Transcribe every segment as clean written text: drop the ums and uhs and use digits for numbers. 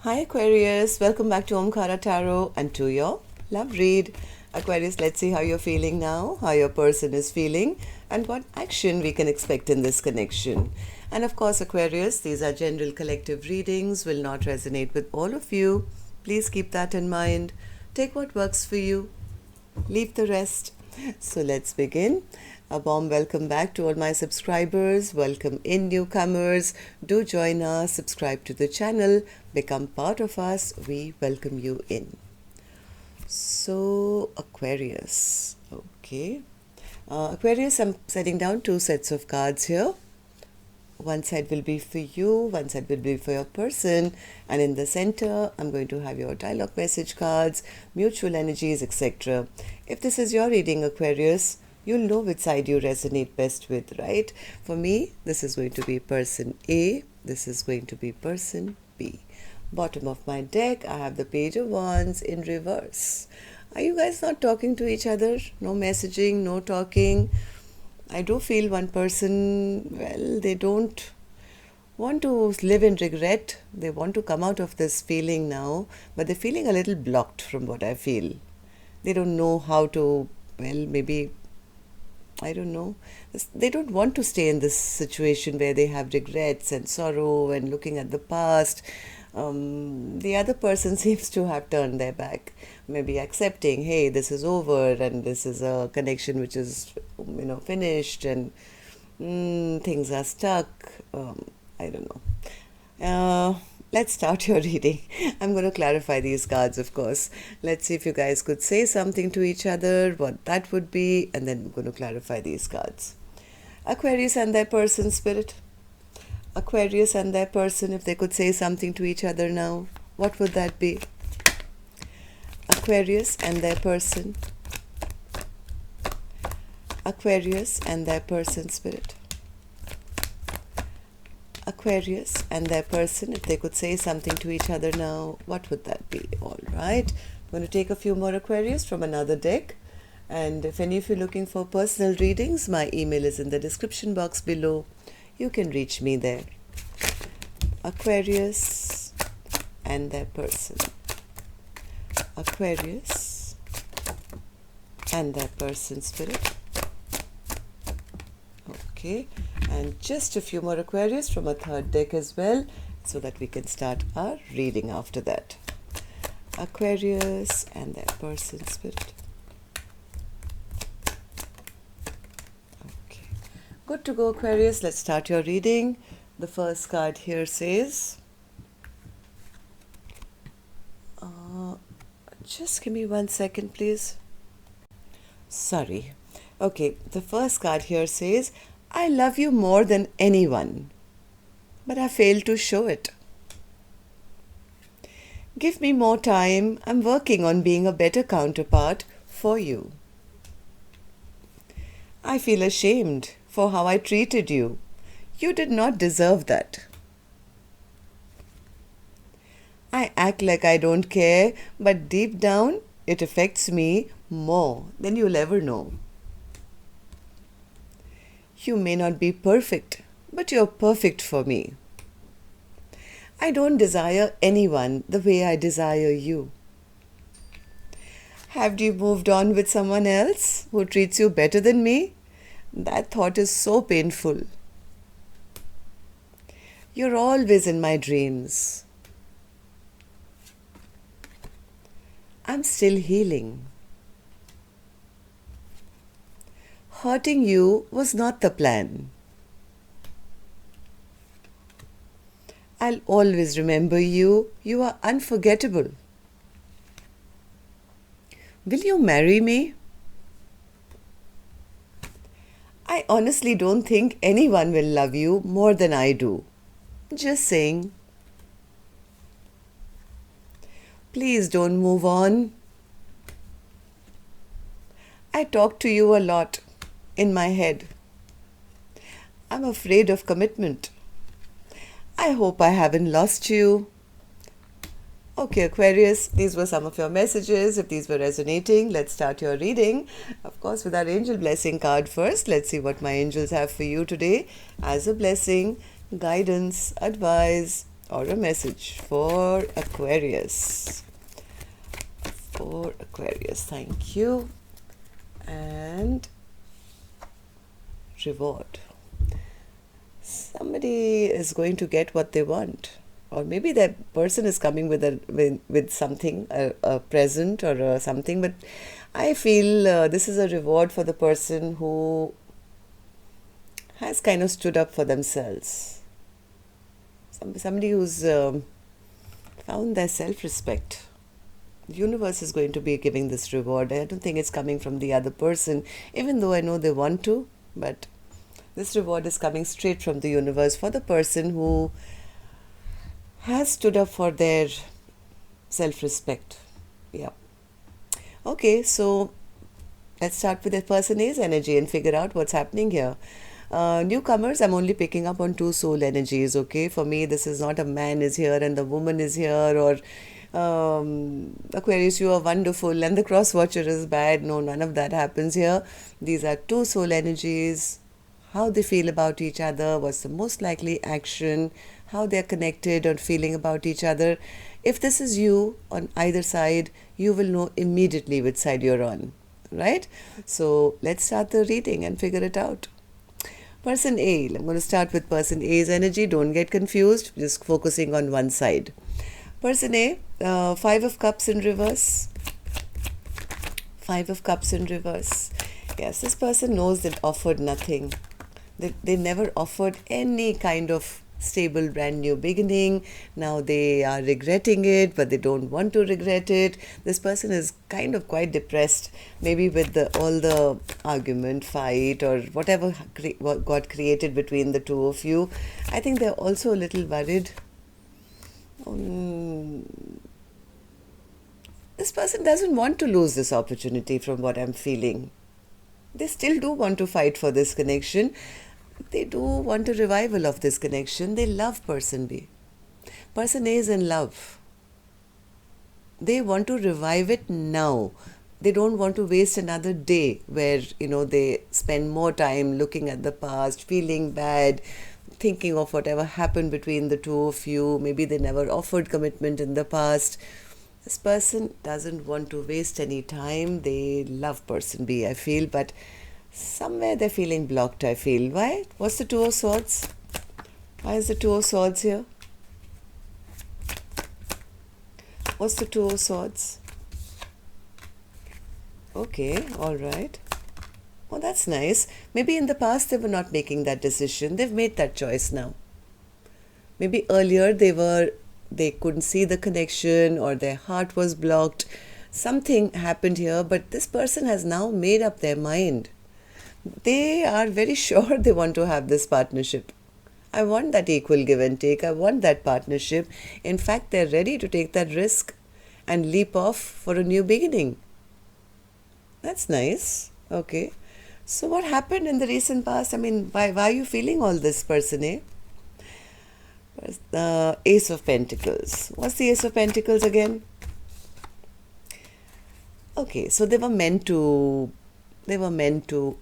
Hi Aquarius, welcome back to Omkaratarot and to your love read. Aquarius, let's see how you're feeling now, how your person is feeling, and what action we can expect in this connection. And of course, Aquarius, these are general collective readings, will not resonate with all of you. Please keep that in mind. Take what works for you, leave the rest. So let's begin. A warm welcome back to all my subscribers. Welcome in newcomers. Do join us, subscribe to the channel, become part of us. We welcome you in. So Aquarius, okay. Aquarius, I'm setting down two sets of cards here. One side will be for you, one side will be for your person, and in the center I'm going to have your dialogue message cards, mutual energies, etc. If this is your reading, Aquarius, you'll know which side you resonate best with, right? For me, this is going to be person A, this is going to be person B. Bottom of my deck, I have the Page of Wands in reverse. Are you guys not talking to each other? No messaging, no talking? I do feel one person, well, they don't want to live in regret. They want to come out of this feeling now, but they're feeling a little blocked from what I feel. They don't know how to, well, maybe, I don't know. They don't want to stay in this situation where they have regrets and sorrow and looking at the past. The other person seems to have turned their back, maybe accepting, hey, this is over and this is a connection which is, finished and things are stuck. I don't know. Let's start your reading. I'm going to clarify these cards, of course. Let's see if you guys could say something to each other, what that would be, and then I'm going to clarify these cards. Aquarius and their person, spirit. Aquarius and their person, if they could say something to each other now, what would that be? Aquarius and their person. Aquarius and their person, spirit. Aquarius and their person, if they could say something to each other now, what would that be? All right. I'm going to take a few more Aquarius from another deck. And if any of you are looking for personal readings, my email is in the description box below. You can reach me there. Aquarius and their person. Aquarius and their person, spirit. Okay, and just a few more Aquarius from a third deck as well, so that we can start our reading after that. Aquarius and their person, spirit. Okay, good to go, Aquarius. Let's start your reading. The first card here says, just give me 1 second, please. Sorry. Okay, the first card here says, I love you more than anyone, but I fail to show it. Give me more time. I'm working on being a better counterpart for you. I feel ashamed for how I treated you. You did not deserve that. I act like I don't care, but deep down, it affects me more than you'll ever know. You may not be perfect, but you're perfect for me. I don't desire anyone the way I desire you. Have you moved on with someone else who treats you better than me? That thought is so painful. You're always in my dreams. I'm still healing. Hurting you was not the plan. I'll always remember you. You are unforgettable. Will you marry me? I honestly don't think anyone will love you more than I do. Just saying. Please don't move on. I talk to you a lot in my head. I'm afraid of commitment. I hope I haven't lost you. Okay, Aquarius, these were some of your messages. If these were resonating, let's start your reading. Of course, with our angel blessing card first. Let's see what my angels have for you today as a blessing, guidance, advice, or a message for Aquarius. For Aquarius, thank you. And reward. Somebody is going to get what they want, or maybe that person is coming with with something, a present or something. But I feel this is a reward for the person who has kind of stood up for themselves. Somebody who's found their self-respect. The universe is going to be giving this reward. I don't think it's coming from the other person, even though I know they want to, but this reward is coming straight from the universe for the person who has stood up for their self-respect. Yeah. Okay, so let's start with the person A's energy and figure out what's happening here. Newcomers, I'm only picking up on two soul energies, okay? For me, this is not a man is here and the woman is here, or Aquarius, you are wonderful and the cross watcher is bad. No, none of that happens here. These are two soul energies. How they feel about each other, what's the most likely action, how they're connected or feeling about each other. If this is you on either side, you will know immediately which side you're on, right? So let's start the reading and figure it out. Person A, I'm going to start with person A's energy. Don't get confused, just focusing on one side. Person A, 5 of Cups in reverse. 5 of Cups in reverse. Yes, this person knows they've offered nothing. They never offered any kind of stable brand new beginning. Now they are regretting it, but they don't want to regret it. This person is kind of quite depressed, maybe with all the argument, fight, or whatever what got created between the two of you. I think they're also a little worried. This person doesn't want to lose this opportunity from what I'm feeling. They still do want to fight for this connection. They do want a revival of this connection. They love person B. Person A is in love. They want to revive it now. They don't want to waste another day where, they spend more time looking at the past, feeling bad, thinking of whatever happened between the two of you. Maybe they never offered commitment in the past. This person doesn't want to waste any time. They love person B, I feel, but somewhere they're feeling blocked, I feel. Why? What's the Two of Swords? Why is the Two of Swords here? What's the Two of Swords? Okay, all right. Oh, that's nice. Maybe in the past they were not making that decision. They've made that choice now. Maybe earlier they couldn't see the connection, or their heart was blocked. Something happened here, but this person has now made up their mind. They are very sure they want to have this partnership. I want that equal give and take. I want that partnership. In fact, they're ready to take that risk and leap off for a new beginning. That's nice. Okay. So what happened in the recent past? I mean, why are you feeling all this, person A? The Ace of Pentacles. What's the Ace of Pentacles again? Okay, so they were meant to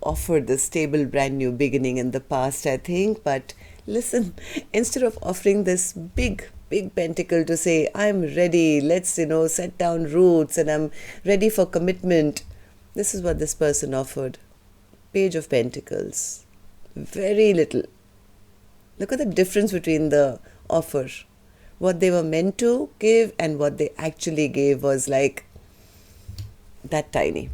offer this stable brand new beginning in the past, I think. But listen, instead of offering this big pentacle to say, I'm ready, let's set down roots and I'm ready for commitment, this is what this person offered. Page of Pentacles. Very little. Look at the difference between the offer. What they were meant to give and what they actually gave was like that tiny.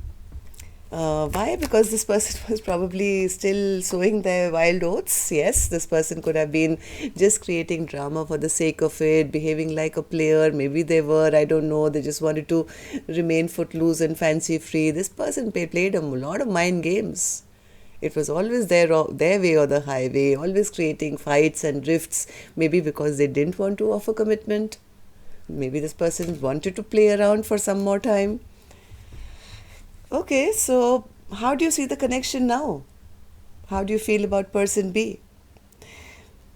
Why? Because this person was probably still sowing their wild oats. Yes, this person could have been just creating drama for the sake of it, behaving like a player. Maybe they were, I don't know, they just wanted to remain footloose and fancy free. This person played a lot of mind games. It was always their way or the highway, always creating fights and rifts, maybe because they didn't want to offer commitment. Maybe this person wanted to play around for some more time. Okay, so how do you see the connection now? How do you feel about person B?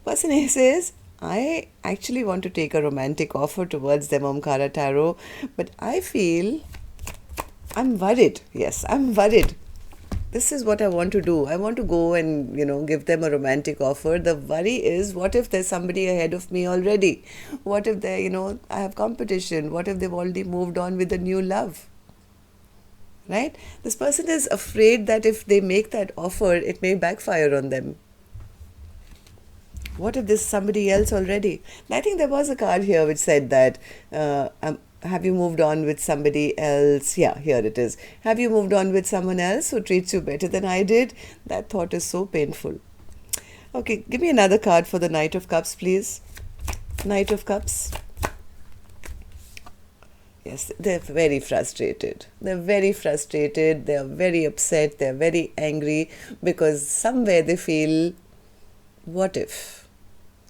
Person A says, I actually want to take a romantic offer towards them, Omkaratarot, but I feel I'm worried. Yes, I'm worried. This is what I want to do. I want to go and, give them a romantic offer. The worry is, what if there's somebody ahead of me already? What if I have competition? What if they've already moved on with a new love? Right? This person is afraid that if they make that offer, it may backfire on them. What if there's somebody else already? And I think there was a card here which said that, have you moved on with somebody else? Yeah, here it is. Have you moved on with someone else who treats you better than I did? That thought is so painful. Okay, give me another card for the Knight of Cups, please. Knight of Cups. Yes, they're very frustrated. They're very frustrated. They're very upset. They're very angry because somewhere they feel, what if?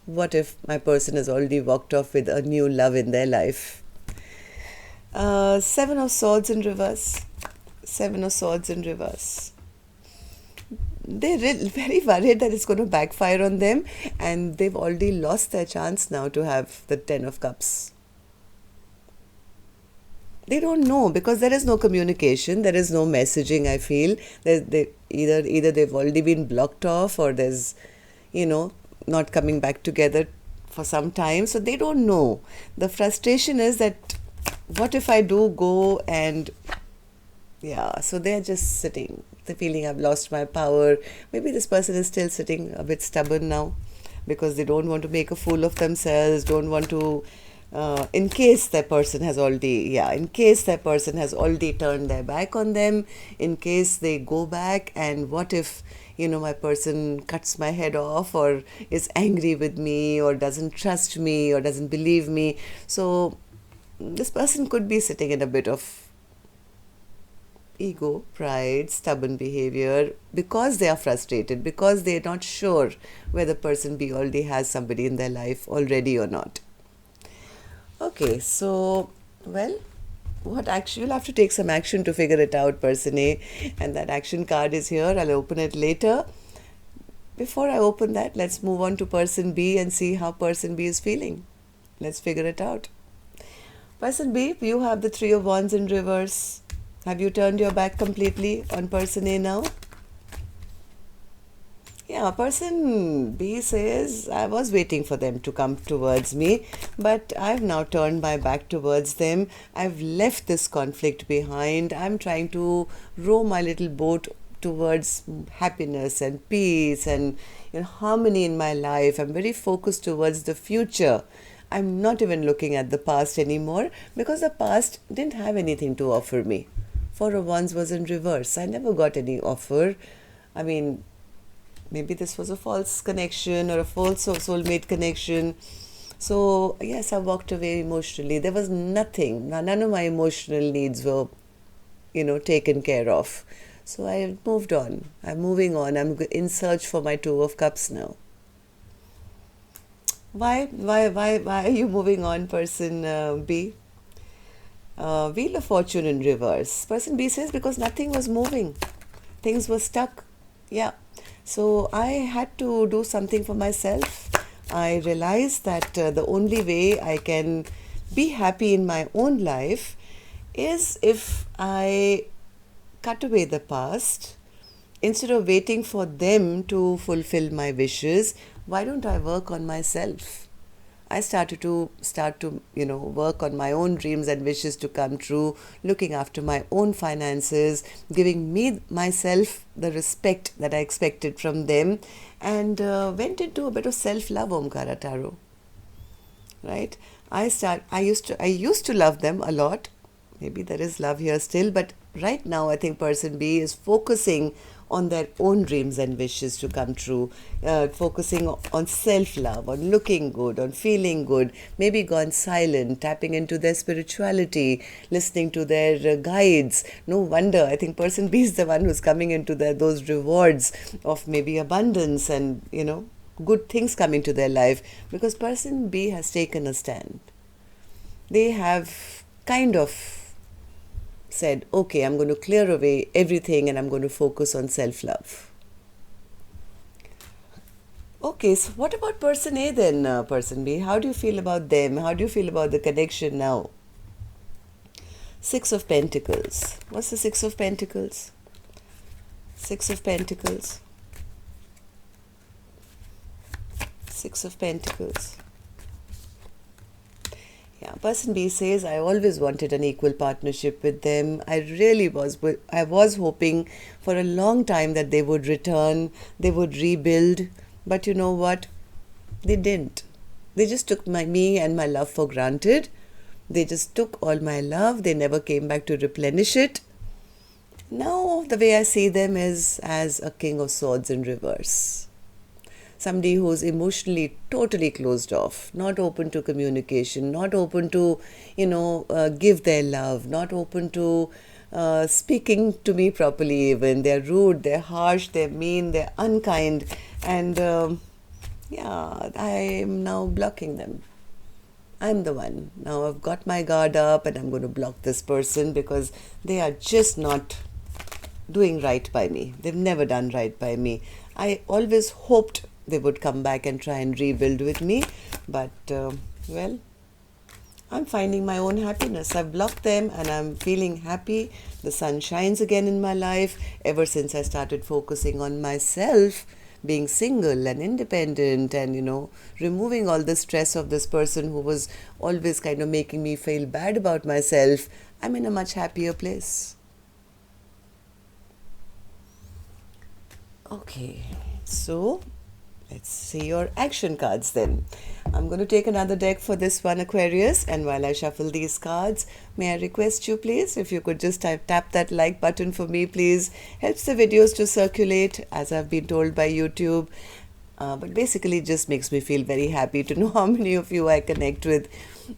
What if my person has already walked off with a new love in their life? Seven of Swords in reverse. Seven of Swords in reverse. They're very worried that it's going to backfire on them, and they've already lost their chance now to have the Ten of Cups. They don't know because there is no communication, there is no messaging, I feel. Either they've already been blocked off, or there's, not coming back together for some time. So they don't know. The frustration is that, what if I do go and, so they're just sitting. They're feeling I've lost my power. Maybe this person is still sitting a bit stubborn now because they don't want to make a fool of themselves, don't want to, in case that person has already turned their back on them, in case they go back, and what if, my person cuts my head off, or is angry with me, or doesn't trust me, or doesn't believe me. So this person could be sitting in a bit of ego, pride, stubborn behavior, because they are frustrated, because they're not sure whether person B already has somebody in their life already or not. Okay, so, what action? You'll have to take some action to figure it out, person A. And that action card is here. I'll open it later. Before I open that, let's move on to person B and see how person B is feeling. Let's figure it out. Person B, you have the Three of Wands in reverse. Have you turned your back completely on person A now? Yeah, person B says, I was waiting for them to come towards me, but I've now turned my back towards them. I've left this conflict behind. I'm trying to row my little boat towards happiness and peace and harmony in my life. I'm very focused towards the future. I'm not even looking at the past anymore because the past didn't have anything to offer me. Four of Wands was in reverse. I never got any offer. I mean, maybe this was a false connection or a false soulmate connection. So, yes, I walked away emotionally. There was nothing. None of my emotional needs were, taken care of. So I moved on. I'm moving on. I'm in search for my Two of Cups now. Why are you moving on, person B? Wheel of Fortune in reverse. Person B says, because nothing was moving. Things were stuck. Yeah. So I had to do something for myself. I realized that the only way I can be happy in my own life is if I cut away the past. Instead of waiting for them to fulfill my wishes, why don't I work on myself? I started to work on my own dreams and wishes to come true, looking after my own finances, giving myself the respect that I expected from them, and went into a bit of self-love, Omkaratarot. Right? I used to love them a lot. Maybe there is love here still, but right now I think person B is focusing on their own dreams and wishes to come true, focusing on self-love, on looking good, on feeling good, maybe gone silent, tapping into their spirituality, listening to their guides. No wonder, I think person B is the one who's coming into those rewards of maybe abundance and, good things coming to their life, because person B has taken a stand. They have kind of said, okay, I'm going to clear away everything and I'm going to focus on self-love. Okay, so what about person A then, person B? How do you feel about them? How do you feel about the connection now? Six of Pentacles. What's the Six of Pentacles? Six of Pentacles. Six of Pentacles. Yeah, person B says, I always wanted an equal partnership with them. I really was. I was hoping for a long time that they would return, they would rebuild. But you know what? They didn't. They just took me and my love for granted. They just took all my love. They never came back to replenish it. Now, the way I see them is as a King of Swords in reverse. Somebody who's emotionally totally closed off, not open to communication, not open to, give their love, not open to speaking to me properly even. They're rude, they're harsh, they're mean, they're unkind. And I am now blocking them. I'm the one. Now I've got my guard up and I'm going to block this person because they are just not doing right by me. They've never done right by me. I always hoped they would come back and try and rebuild with me. But, I'm finding my own happiness. I've blocked them and I'm feeling happy. The sun shines again in my life ever since I started focusing on myself, being single and independent and, removing all the stress of this person who was always kind of making me feel bad about myself. I'm in a much happier place. Okay, so let's see your action cards then. I'm going to take another deck for this one, Aquarius, and while I shuffle these cards, may I request you please, if you could just tap that like button for me, please. Helps the videos to circulate, as I've been told by YouTube. But basically just makes me feel very happy to know how many of you I connect with,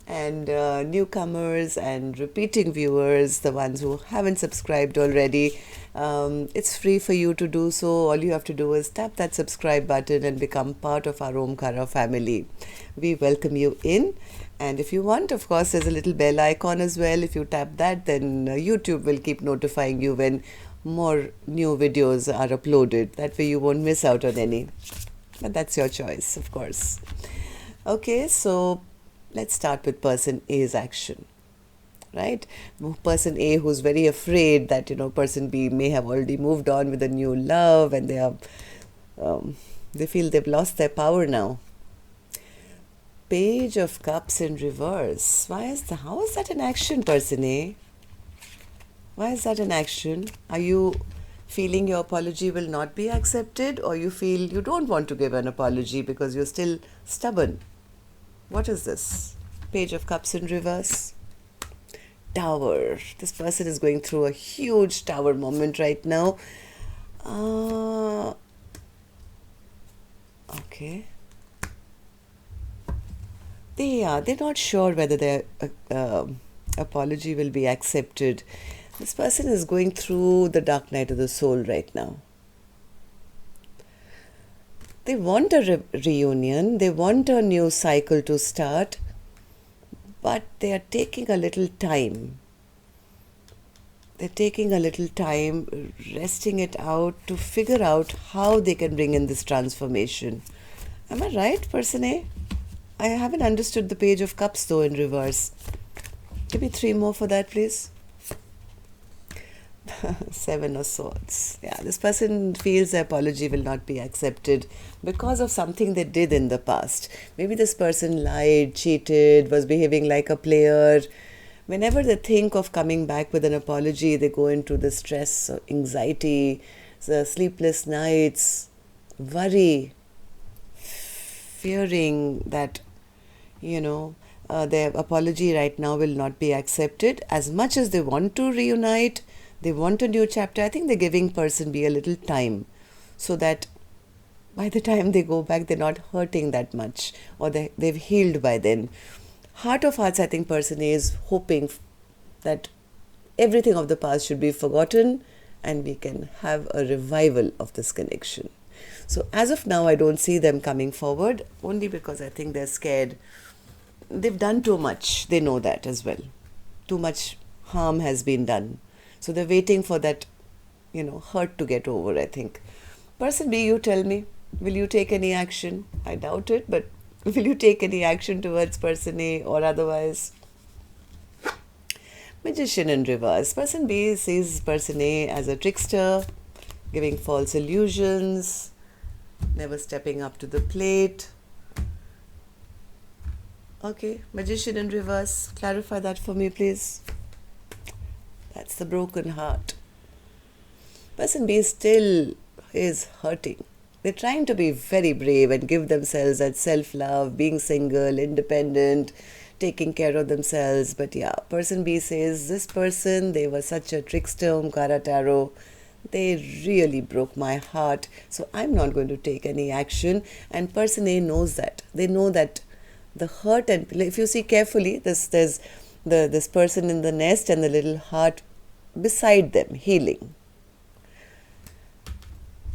and newcomers and repeating viewers, the ones who haven't subscribed already. It's free for you to do so. All you have to do is tap that subscribe button and become part of our Omkara family. We welcome you in. And if you want, of course, there's a little bell icon as well. If you tap that, then YouTube will keep notifying you when more new videos are uploaded. That way you won't miss out on any. But that's your choice, of course. Okay, so let's start with person A's action, right? Person A who's very afraid that, person B may have already moved on with a new love and they feel they've lost their power now. Page of Cups in reverse. How is that an action, person A? Why is that an action? Are you feeling your apology will not be accepted, or you feel you don't want to give an apology because you're still stubborn? What is this? Page of Cups in reverse. Tower. This person is going through a huge tower moment right now. Okay. They're not sure whether their apology will be accepted. This person is going through the dark night of the soul right now. They want a reunion. They want a new cycle to start. But they are taking a little time. They're taking a little time, resting it out to figure out how they can bring in this transformation. Am I right, person A? I haven't understood the Page of Cups though in reverse. Give me 3 more for that, please. 7 of Swords. Yeah, this person feels their apology will not be accepted because of something they did in the past. Maybe this person lied, cheated, was behaving like a player. Whenever they think of coming back with an apology, they go into the stress, anxiety, the sleepless nights, worry, fearing that, their apology right now will not be accepted. As much as they want to reunite, they want a new chapter, I think they're giving person B a little time so that by the time they go back, they're not hurting that much, or they've healed by then. Heart of hearts, I think person A is hoping that everything of the past should be forgotten and we can have a revival of this connection. So as of now, I don't see them coming forward, only because I think they're scared. They've done too much. They know that as well. Too much harm has been done. So they're waiting for that, hurt to get over, I think. Person B, you tell me, will you take any action? I doubt it, but will you take any action towards person A or otherwise? Magician in reverse. Person B sees person A as a trickster, giving false illusions, never stepping up to the plate. Okay, Magician in reverse, clarify that for me, please. That's the broken heart. Person B still is hurting. They're trying to be very brave and give themselves that self-love, being single, independent, taking care of themselves. But yeah, person B says, this person, they were such a trickster, Omkaratarot. They really broke my heart. So I'm not going to take any action. And person A knows that. They know that the hurt, and if you see carefully, there's this person in the nest and the little heart beside them, healing.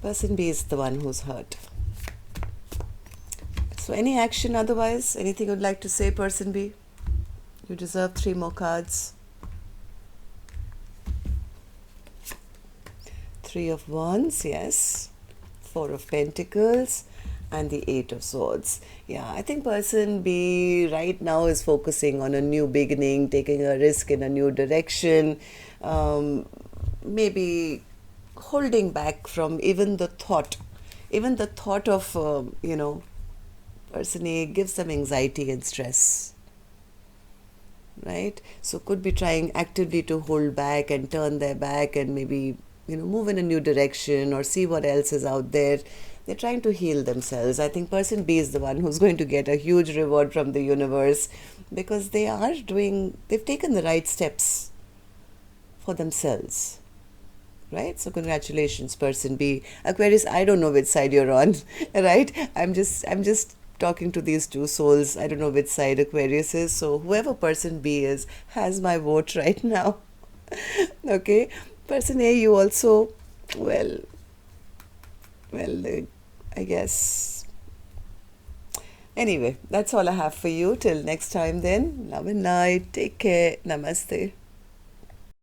Person B is the one who's hurt. So any action otherwise? Anything you'd like to say, person B? You deserve 3 more cards. 3 of Wands, yes. 4 of Pentacles and the 8 of Swords. Yeah, I think person B right now is focusing on a new beginning, taking a risk in a new direction, maybe holding back from even the thought of, person A gives them anxiety and stress, right? So could be trying actively to hold back and turn their back and maybe, move in a new direction or see what else is out there. They're trying to heal themselves. I think person B is the one who's going to get a huge reward from the universe because they've taken the right steps for themselves. Right? So congratulations, person B. Aquarius, I don't know which side you're on, right? I'm just talking to these 2 souls. I don't know which side Aquarius is. So whoever person B is has my vote right now. Okay. Person A, you also, well, I guess. Anyway, that's all I have for you. Till next time then. Love and light. Take care. Namaste.